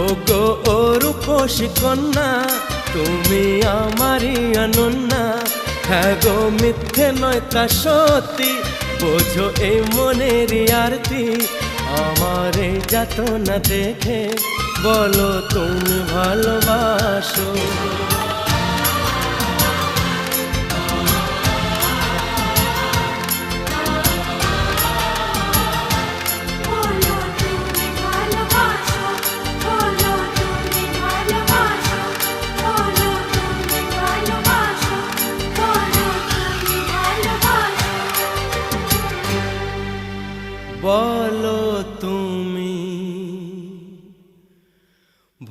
ও গো ও রূপসী কন্যা, তুমি আমারই অনন্যা। হ্যাঁ গো মিথ্যে নয় তা সত্যি, বোঝো এই মনেরই আরতি। আমার এই যাতনা দেখে বলো তুমি ভালোবাসো। বলো তুমি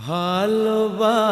ভালোবাসো।